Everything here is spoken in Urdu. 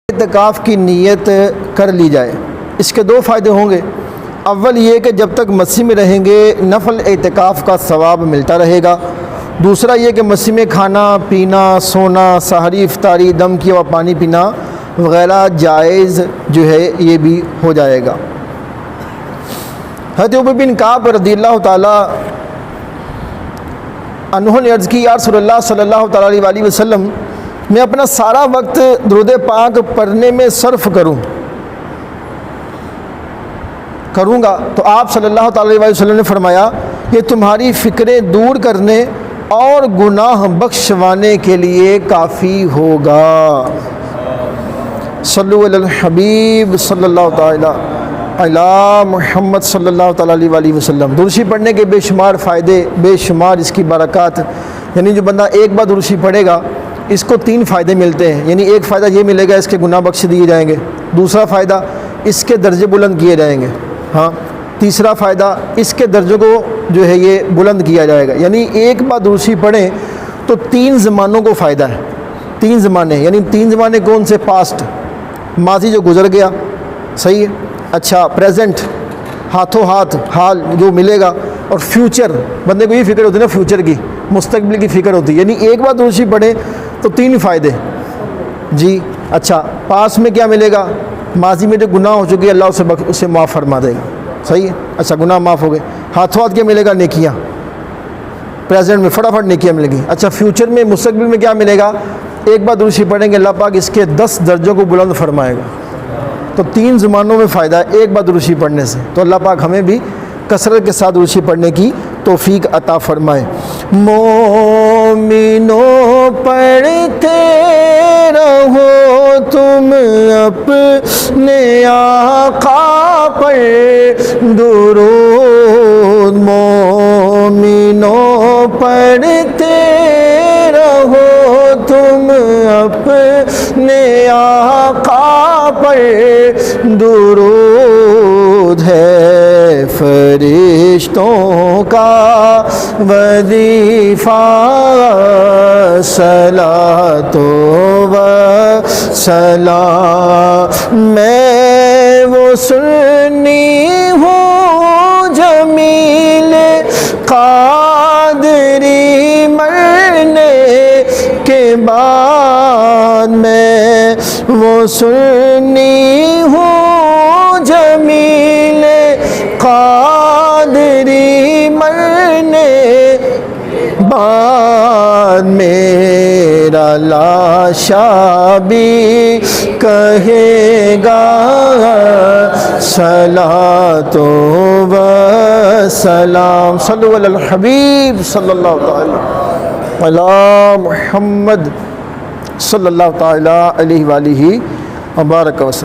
اعتکاف کی نیت کر لی جائے، اس کے دو فائدے ہوں گے۔ اول یہ کہ جب تک مسجد میں رہیں گے نفل اعتکاف کا ثواب ملتا رہے گا۔ دوسرا یہ کہ مسجد میں کھانا پینا، سونا، سحری، افطاری، دم کیا ہوا پانی پینا وغیرہ جائز جو ہے یہ بھی ہو جائے گا۔ حضرت ابی بن کعب رضی اللہ تعالیٰ عنہ نے عرض کی، یا رسول اللہ صلی اللہ تعالیٰ علیہ وسلم، میں اپنا سارا وقت درود پاک پڑھنے میں صرف کروں گا تو آپ صلی اللہ تعالیٰ علیہ وسلم نے فرمایا، یہ تمہاری فکریں دور کرنے اور گناہ بخشوانے کے لیے کافی ہوگا۔ صلو علی الحبیب صلی اللہ تعالیٰ علی محمد صلی اللہ تعالیٰ علیہ وسلم۔ درشی پڑھنے کے بے شمار فائدے، بے شمار اس کی برکات، یعنی جو بندہ ایک بار درشی پڑھے گا اس کو 3 فائدے ملتے ہیں۔ یعنی ایک فائدہ یہ ملے گا اس کے گناہ بخش دیے جائیں گے، دوسرا فائدہ اس کے درجے بلند کیے جائیں گے، ہاں تیسرا فائدہ اس کے درجوں کو جو ہے یہ بلند کیا جائے گا۔ یعنی ایک بار درشی پڑھیں تو 3 زمانوں کو فائدہ ہے۔ 3 زمانے، یعنی 3 زمانے کون سے؟ پاسٹ، ماضی جو گزر گیا، صحیح ہے، اچھا پریزنٹ، ہاتھوں ہاتھ حال جو ملے گا، اور فیوچر، بندے کو یہ فکر ہوتی ہے نا فیوچر کی، مستقبل کی فکر ہوتی ہے۔ یعنی ایک بار درشی پڑھیں تو 3 فائدے جی۔ اچھا پاس میں کیا ملے گا؟ ماضی میں جو گناہ ہو چکے اللہ اسے معاف فرما دے گا، صحیح ہے، اچھا گناہ معاف ہو گئے۔ ہاتھوں ہاتھ کیا ملے گا؟ نیکیاں، پریزنٹ میں فٹافٹ نیکیاں ملیں گی۔ اچھا فیوچر میں، مستقبل میں کیا ملے گا؟ ایک بار درشی پڑھیں گے اللہ پاک اس کے 10 درجوں کو بلند فرمائے گا۔ تو 3 زمانوں میں فائدہ ہے ایک بار درشی پڑھنے سے۔ تو اللہ پاک ہمیں بھی کثرت کے ساتھ درشی پڑھنے کی توفیق عطا فرمائے۔ مومنوں پڑھتے رہو تم اپنے آقا پر درود، مومنوں پڑھتے رہو تم اپنے آقا پر درود، ہے فرشتوں کا وظیفہ صلاۃ و سلام۔ میں وہ سنی ہوں جمیل قادری مرنے کے بعد، میں وہ سنی ہوں جمیل قادری مرنے بعد، میرا لاشا بھی کہے گا صلاۃ و سلام۔ صلو علی الحبیب صلی اللہ تعالی علی محمد صلی اللہ تعالی علیہ وآلہ وبارک وسلم۔